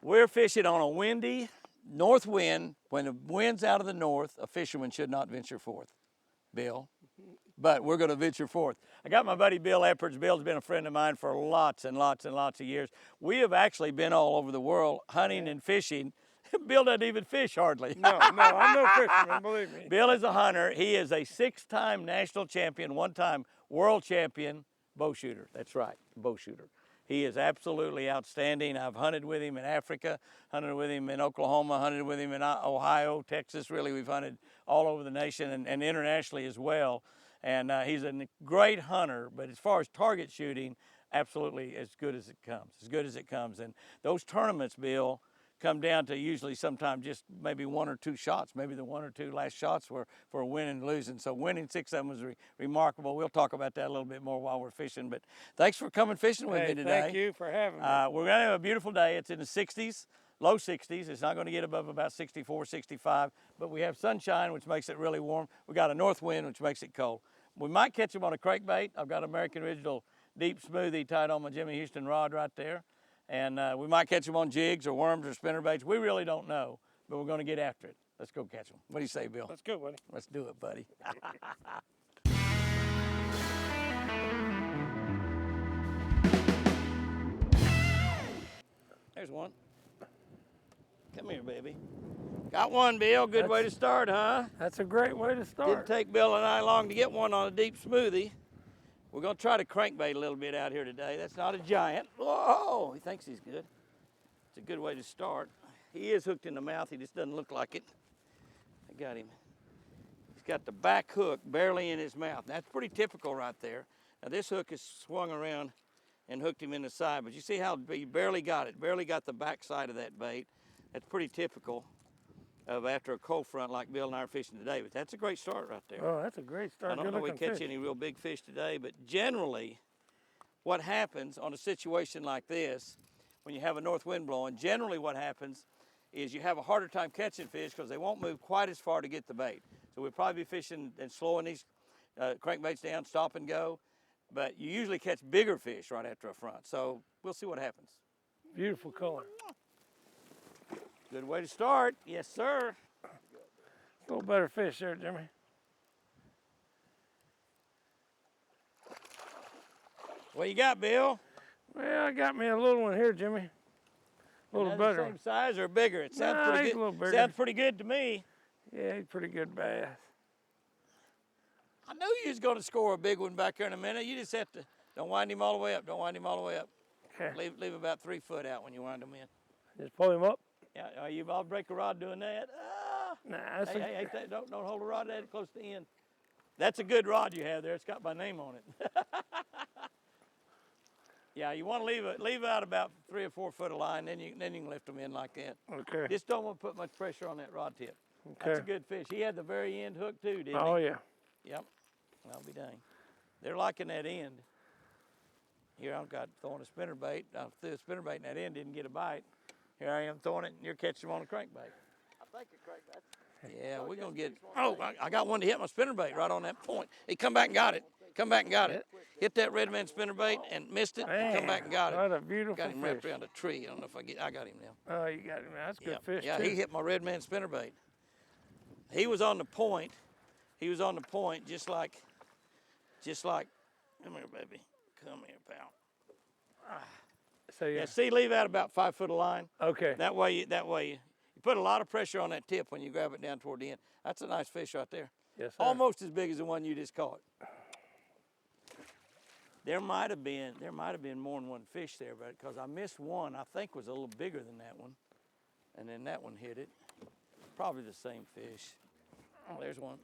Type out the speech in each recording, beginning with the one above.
We're fishing on a windy north wind. When the wind's out of the north, a fisherman should not venture forth, Bill. But we're going to venture forth. I got my buddy Bill Epeards. Bill's been a friend of mine for lots and lots and lots of years. We have actually been all over the world hunting and fishing. Bill doesn't even fish hardly. No, I'm no fisherman, believe me. Bill is a hunter. He is a 6-time national champion, 1-time world champion bow shooter. That's right, bow shooter. He is absolutely outstanding. I've hunted with him in Africa, hunted with him in Oklahoma, hunted with him in Ohio, Texas. Really, we've hunted all over the nation and internationally as well. And he's a great hunter, but as far as target shooting, absolutely as good as it comes, And those tournaments, Bill, come down to usually sometimes just maybe 1 or 2 shots. Maybe the 1 or 2 last shots were for winning and losing. So winning 6 of them was remarkable. We'll talk about that a little bit more while we're fishing. But thanks for coming fishing with me today. Thank you for having me. We're going to have a beautiful day. It's in the 60s, low 60s. It's not going to get above about 64, 65. But we have sunshine, which makes it really warm. We got a north wind, which makes it cold. We might catch them on a crankbait. I've got American Original Deep Smoothie tied on my Jimmy Houston rod right there. And we might catch them on jigs or worms or spinnerbaits. We really don't know, but we're going to get after it. Let's go catch them. What do you say, Bill? Let's go, buddy. Let's do it, buddy. There's one. Come here, baby. Got one, Bill. Good way to start, huh? That's a great way to start. Didn't take Bill and I long to get one on a deep smoothie. We're going to try to crankbait a little bit out here today. That's not a giant. Whoa, he thinks he's good. It's a good way to start. He is hooked in the mouth. He just doesn't look like it. I got him. He's got the back hook barely in his mouth. That's pretty typical right there. Now this hook is swung around and hooked him in the side, but you see how he barely got it, barely got the back side of that bait. That's pretty typical of after a cold front like Bill and I are fishing today, but that's a great start right there. Oh, that's a great start. I don't know if we catch any real big fish today, but generally what happens on a situation like this, when you have a north wind blowing, generally what happens is you have a harder time catching fish because they won't move quite as far to get the bait. So we'll probably be fishing and slowing these crankbaits down, stop and go, but you usually catch bigger fish right after a front. So we'll see what happens. Beautiful color. Good way to start. Yes, sir. A little better fish there, Jimmy. What you got, Bill? Well, I got me a little one here, Jimmy. A little better. The same size or bigger? It sounds pretty good. A little bigger. Sounds pretty good to me. Yeah, he's pretty good bass. I knew you was going to score a big one back there in a minute. You just have to, don't wind him all the way up. Don't wind him all the way up. Okay. Leave about 3 foot out when you wind him in. Just pull him up. Yeah, I'll break a rod doing that. Nah, that's hey, don't hold a rod that close to the end. That's a good rod you have there. It's got my name on it. Yeah, you want to leave out about 3 or 4 foot of line, then you can lift them in like that. Okay. Just don't want to put much pressure on that rod tip. Okay. That's a good fish. He had the very end hook too, didn't he? Oh yeah. Yep. I'll be dang. They're liking that end. Here I've got throwing a spinnerbait. I threw a spinnerbait and that end didn't get a bite. Here I am throwing it and you're catching them on a crankbait. I think a crankbait. Yeah, we're going to get, oh, I got one to hit my spinnerbait right on that point. He come back and got it. Hit that red man spinnerbait and missed it. Man, come back and got it. What a beautiful Got him fish. wrapped around a tree. I don't know if I got him now. Oh, you got him. That's good fish Yeah, too. he hit my red man spinnerbait. He was on the point. Just like, come here, baby. Come here, pal. So Yeah, see, leave out about 5 foot of line. Okay. That way you put a lot of pressure on that tip when you grab it down toward the end. That's a nice fish right there. Yes, sir. Almost as big as the one you just caught. There might have been more than one fish there, but because I missed one, I think was a little bigger than that one, and then that one hit it. Probably the same fish. Oh, there's one,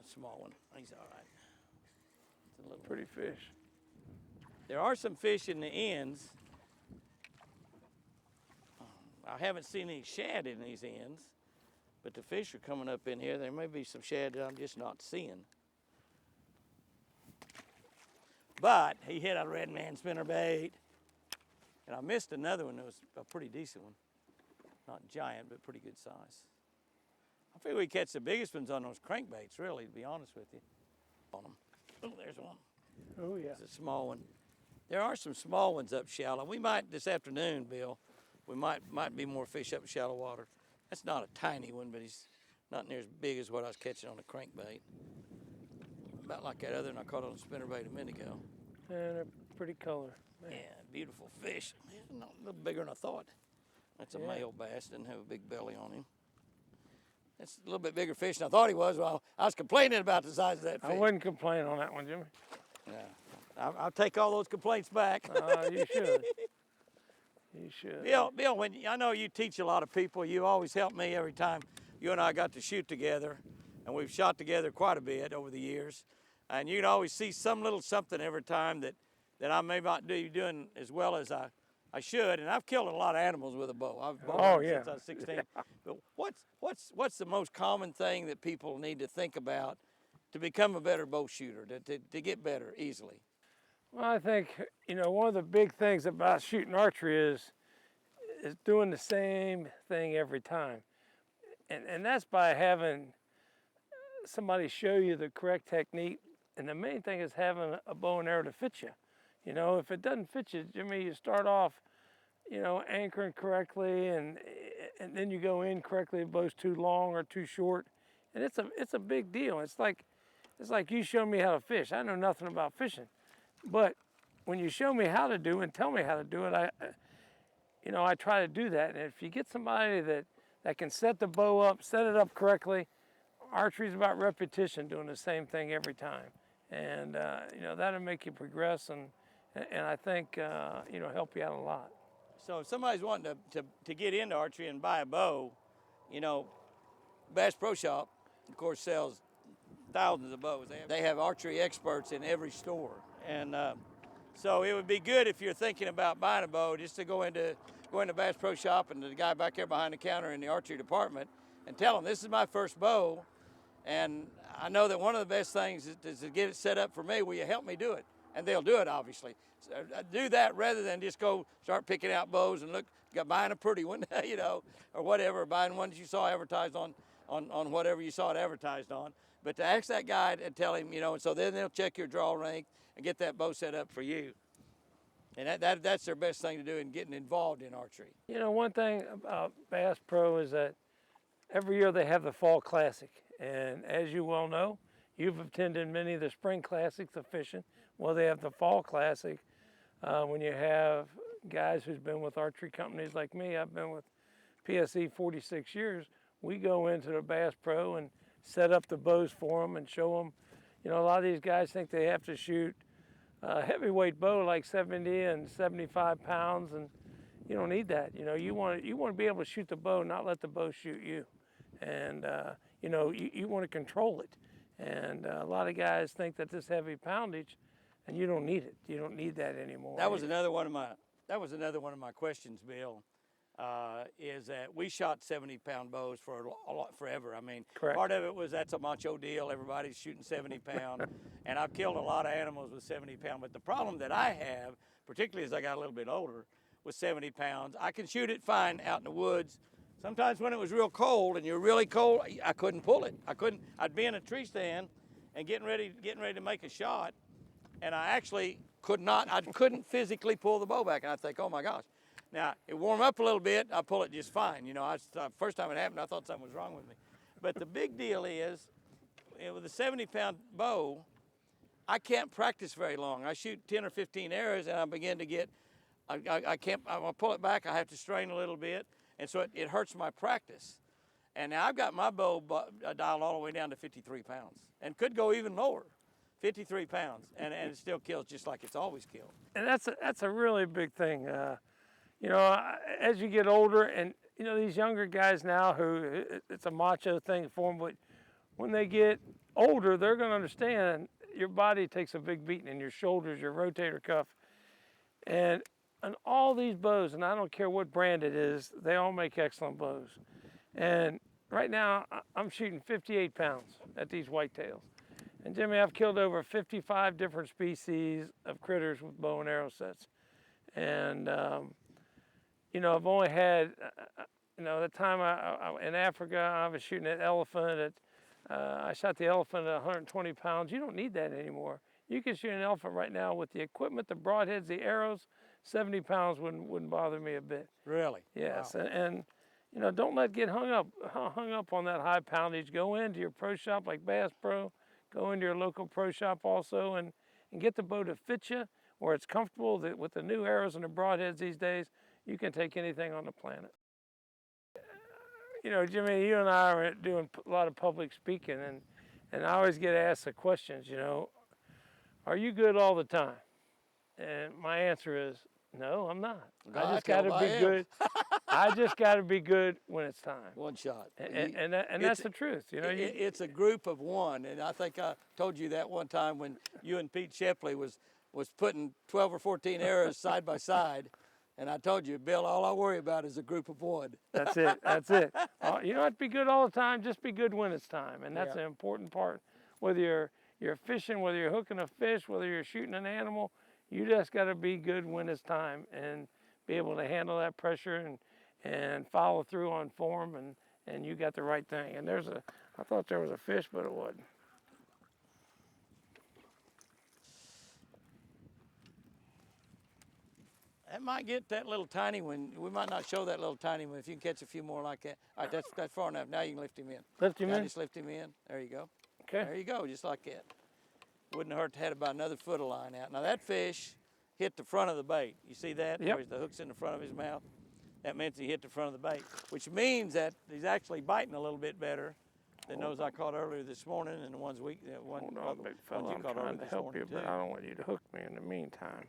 a small one. He's all right. It's a little Pretty fish. There are some fish in the ends. I haven't seen any shad in these ends, but the fish are coming up in here. There may be some shad that I'm just not seeing. But he hit a red man spinnerbait, and I missed another one that was a pretty decent one. Not giant, but pretty good size. I figure we catch the biggest ones on those crankbaits, really, to be honest with you. On them. Oh, there's one. Oh, yeah. It's a small one. There are some small ones up shallow. We might this afternoon, Bill, we might be more fish up in shallow water. That's not a tiny one, but he's not near as big as what I was catching on a crankbait. About like that other one I caught on a spinnerbait a minute ago. And a pretty color. Man. Yeah, beautiful fish. A little bigger than I thought. That's a male bass, didn't have a big belly on him. That's a little bit bigger fish than I thought he was. Well, I was complaining about the size of that fish. I wouldn't complain on that one, Jimmy. Yeah, I'll take all those complaints back. You should. You should. Bill, I know you teach a lot of people. You always help me every time you and I got to shoot together, and we've shot together quite a bit over the years. And you can always see some little something every time that I may not be doing as well as I should. And I've killed a lot of animals with a bow. I've bowed since I was 16. But what's the most common thing that people need to think about to become a better bow shooter, to get better easily? Well, I think, one of the big things about shooting archery is doing the same thing every time. And that's by having somebody show you the correct technique. And the main thing is having a bow and arrow to fit you. If it doesn't fit you, Jimmy, you start off, anchoring correctly, and then you go in correctly, the bow's too long or too short. And it's a big deal. It's like you show me how to fish. I know nothing about fishing. But when you show me how to do and tell me how to do it, I try to do that. And if you get somebody that can set the bow up, set it up correctly, archery is about repetition, doing the same thing every time. And, that'll make you progress and I think, help you out a lot. So if somebody's wanting to get into archery and buy a bow, Bass Pro Shop, of course, sells thousands of bows. They have archery experts in every store. And so it would be good if you're thinking about buying a bow just to go into Bass Pro Shop and the guy back there behind the counter in the archery department and tell him, this is my first bow. And I know that one of the best things is to get it set up for me. Will you help me do it? And they'll do it, obviously. So do that rather than just go start picking out bows and buying a pretty one, or whatever, buying one that you saw advertised on whatever you saw it advertised on. But to ask that guy and tell him, and so then they'll check your draw rank and get that bow set up for you. And that's their best thing to do in getting involved in archery. One thing about Bass Pro is that every year they have the Fall Classic. And as you well know, you've attended many of the Spring Classics of fishing. Well, they have the Fall Classic. When you have guys who's been with archery companies like me, I've been with PSE 46 years, we go into the Bass Pro and set up the bows for them and show them. A lot of these guys think they have to shoot a heavyweight bow like 70 and 75 pounds, and you don't need that. You want to be able to shoot the bow, not let the bow shoot you. And you want to control it. And a lot of guys think that this heavy poundage, and you don't need it. You don't need that anymore. That was another one of my questions, Bill. Is that we shot 70-pound bows for a lot forever. I mean, correct. Part of it was that's a macho deal. Everybody's shooting 70-pound, and I've killed a lot of animals with 70-pound. But the problem that I have, particularly as I got a little bit older, with 70 pounds, I can shoot it fine out in the woods. Sometimes when it was real cold and you're really cold, I couldn't pull it. I'd be in a tree stand and getting ready to make a shot, and I actually couldn't physically pull the bow back. And I think, oh my gosh. Now, it warmed up a little bit, I pull it just fine. First time it happened, I thought something was wrong with me. But the big deal is, with a 70-pound bow, I can't practice very long. I shoot 10 or 15 arrows, and I begin to get, I pull it back, I have to strain a little bit, and so it hurts my practice. And now I've got my bow dialed all the way down to 53 pounds, and could go even lower, 53 pounds, and it still kills just like it's always killed. And that's a really big thing. As you get older, and these younger guys now who it's a macho thing for them, but when they get older, they're going to understand your body takes a big beating in your shoulders, your rotator cuff, and all these bows, and I don't care what brand it is, they all make excellent bows. And right now, I'm shooting 58 pounds at these whitetails. And Jimmy, I've killed over 55 different species of critters with bow and arrow sets. And I've only had, the time in Africa, I was shooting an elephant. I shot the elephant at 120 pounds. You don't need that anymore. You can shoot an elephant right now with the equipment, the broadheads, the arrows. 70 pounds wouldn't bother me a bit. Really? Yeah, Yes, and you know, don't let get hung up on that high poundage. Go into your pro shop like Bass Pro. Go into your local pro shop also, and get the boat to fit you where it's comfortable. That with the new arrows and the broadheads these days, you can take anything on the planet. You know, Jimmy, you and I are doing a lot of public speaking, and I always get asked the questions. You know, are you good all the time? And my answer is no, I'm not. I just got to be good. I just got to be good when it's time. One shot. And that's the truth. You know, it's a group of one, and I think I told you that one time when you and Pete Shepley was putting 12 or 14 arrows side by side, and I told you, Bill, all I worry about is a group of one. That's it. That's it. You don't have to be good all the time. Just be good when it's time, and that's an important part. Whether you're fishing, whether you're hooking a fish, whether you're shooting an animal, you just got to be good when it's time and be able to handle that pressure and follow through on form, and you got the right thing. And I thought there was a fish, but it wasn't. That might get that little tiny one. We might not show that little tiny one if you can catch a few more like that. All right, that's far enough. Now you can lift him in. Lift him in? Just lift him in. There you go. Okay. There you go, just like that. Wouldn't hurt to have about another foot of line out. Now that fish hit the front of the bait. You see that? Yep. Where the hook's in the front of his mouth. That means he hit the front of the bait, which means that he's actually biting a little bit better than those I caught earlier this morning and the ones Hold on, big fella. I'm trying to help you, but I don't want you to hook me in the meantime.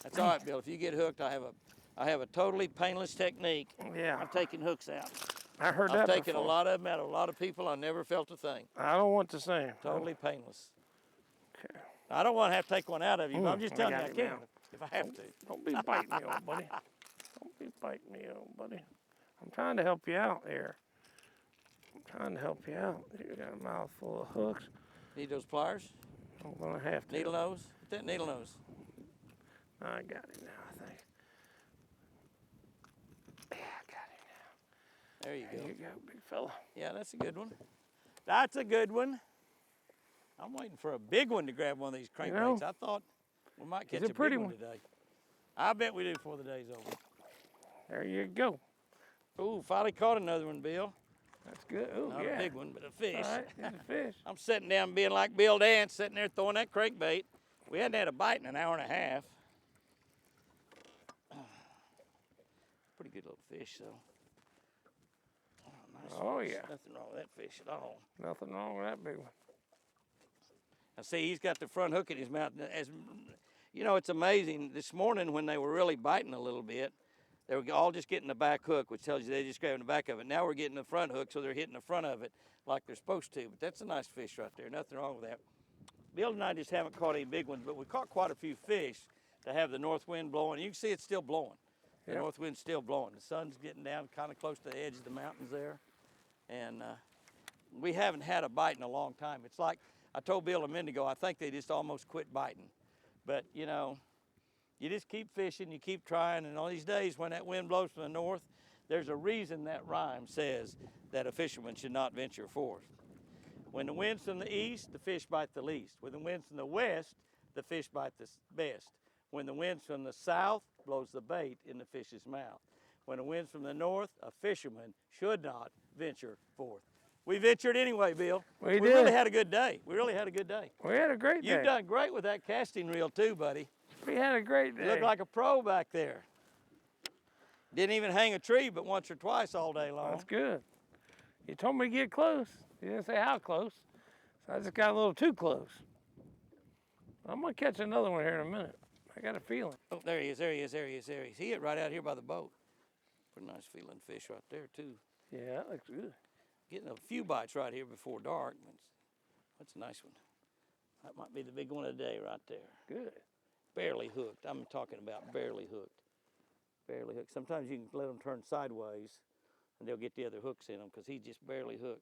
That's all right, Bill. If you get hooked, I have a totally painless technique. Yeah. I'm taking hooks out. I heard that I've taken before. a lot of them out of a lot of people. I never felt a thing. I don't want the same. Totally painless. Okay. I don't want to have to take one out of you, but I'm just telling you I got it can now. if I have to. Don't be biting me, old buddy. Don't be biting me, old buddy. I'm trying to help you out here. I'm trying to help you out. You got a mouthful of hooks. Need those pliers? I'm gonna have to. Needle nose? Get that needle nose. I got it now, I think. Yeah, I got it now. There you go. There you go, big fella. Yeah, that's a good one. That's a good one. I'm waiting for a big one to grab one of these crankbaits. You know, I thought we might catch a a big pretty one one. today. I bet we do before the day's over. There you go. Ooh, finally caught another one, Bill. That's good. Oh, Not yeah. a big one, but a fish. All right, there's a fish. I'm sitting down being like Bill Dance, sitting there throwing that crankbait. We hadn't had a bite in an hour and a half. Pretty good little fish, though. Oh, nice Oh, fish. yeah. Nothing wrong with that fish at all. Nothing wrong with that big one. Now, see, he's got the front hook in his mouth. As you know, it's amazing. This morning, when they were really biting a little bit, they were all just getting the back hook, which tells you they're just grabbing the back of it. Now we're getting the front hook, so they're hitting the front of it like they're supposed to. But that's a nice fish right there. Nothing wrong with that. Bill and I just haven't caught any big ones, but we caught quite a few fish to have the north wind blowing. You can see it's still blowing. The Yep. north wind's still blowing. The sun's getting down kind of close to the edge of the mountains there. And we haven't had a bite in a long time. It's like I told Bill a minute ago, I think they just almost quit biting. But, you know, you just keep fishing, you keep trying, and on these days when that wind blows from the north, there's a reason that rhyme says that a fisherman should not venture forth. When the wind's from the east, the fish bite the least. When the wind's from the west, the fish bite the best. When the wind's from the south, blows the bait in the fish's mouth. When the wind's from the north, a fisherman should not venture forth. We ventured anyway, Bill. We did. Really had a good day. We really had a good day. We had a great day. You've done great with that casting reel too, buddy. We had a great day. You look like a pro back there. Didn't even hang a tree but once or twice all day long. That's good. You told me to get close. You didn't say how close. So I just got a little too close. I'm going to catch another one here in a minute. I got a feeling. Oh, there he is, there he is, there he is, there he is. He hit right out here by the boat. Pretty nice feeling fish right there too. Yeah, that looks good. Getting a few bites right here before dark. That's a nice one. That might be the big one of the day right there. Good. Barely hooked. I'm talking about barely hooked. Barely hooked. Sometimes you can let them turn sideways and they'll get the other hooks in them because he's just barely hooked.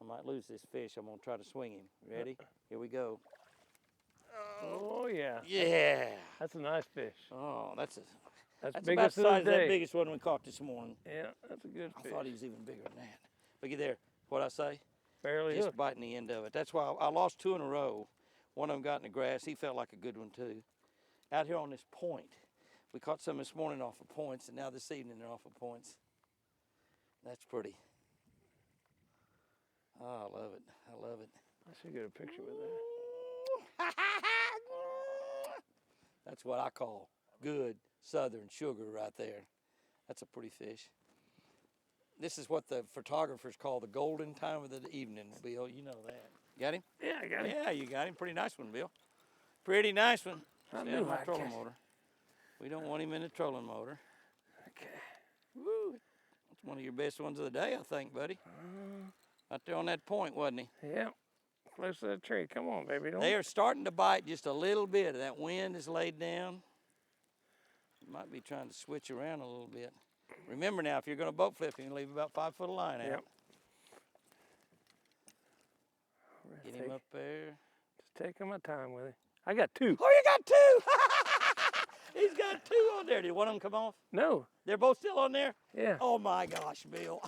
I might lose this fish. I'm going to try to swing him. Ready? Here we go. Oh, yeah. Yeah. That's a nice fish. Oh, that's That's about biggest the of size the of that day. biggest one we caught this morning. Yeah, that's a good I fish. thought he was even bigger than that. Look at there. What'd I say? Barely Just hooked. biting the end of it. That's why I lost two in a row. One of them got in the grass. He felt like a good one too. Out here on this point. We caught some this morning off of points, and now this evening they're off of points. That's pretty. Oh, I love it. I love it. I should get a picture with that. That's what I call good southern sugar right there. That's a pretty fish. This is what the photographers call the golden time of the evening, Bill. You know that. Got him? Yeah, I got it. Yeah, you got him. Pretty nice one, Bill. Pretty nice one. I Stay knew on my I'd trolling catch it. motor. We don't want him in the trolling motor. Okay. Woo. That's one of your best ones of the day, I think, buddy. Out there on that point, wasn't he? Yeah. Close to the tree. Come on, baby. Don't. They are starting to bite just a little bit. That wind is laid down. You might be trying to switch around a little bit. Remember now, if you're going to boat flip, you can leave about 5 foot of line out. Yep. Get him up there. Just taking my time with it. I got 2. Oh, you got 2! He's got 2 on there. Did one of them come off? No. They're both still on there? Yeah. Oh my gosh, Bill.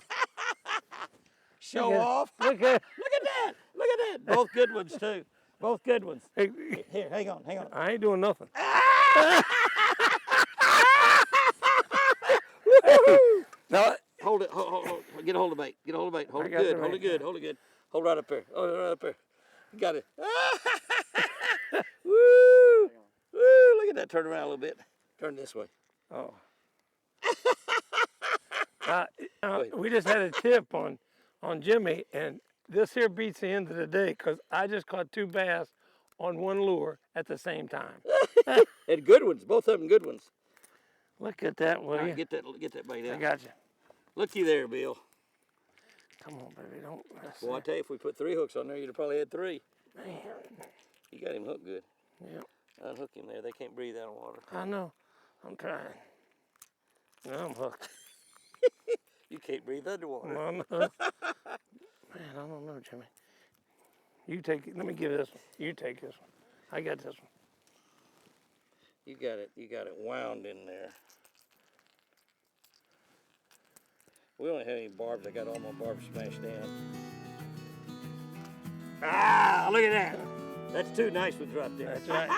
Show Look at- off. Look at. Look at that. Look at that. Both good ones, too. Both good ones. Hey, Here, hang on, hang on. I ain't doing nothing. No. Hold it. Hold. Get a hold of the bait. Get a hold of the bait. Hold I it got good. the Hold bait. it good. Hold it good. Hold right up there. Hold it right up there. You got it. Woo! Woo! Look at that. Turn around a little bit. Turn this way. Oh. Wait. We just had a tip on Jimmy, and this here beats the end of the day because I just caught 2 bass on one lure at the same time. And good ones. Both of them good ones. Look at that, will All right, you? get that bait I out. got you. Looky there, Bill. Come on, baby, don't mess Well, I it. tell you, if we put 3 hooks on there, you'd have probably had 3. Man. You got him hooked good. Yeah, Unhook him there. They can't breathe out of water. I know. I'm trying. No, I'm hooked. You can't breathe underwater. No, no. Man, I don't know, Jimmy. You take it. Let me give this one. You take this one. I got this one. You got it wound in there. We don't have any barbs. I got all my barbs smashed down. Ah, look at that. That's 2 nice ones right there. That's right.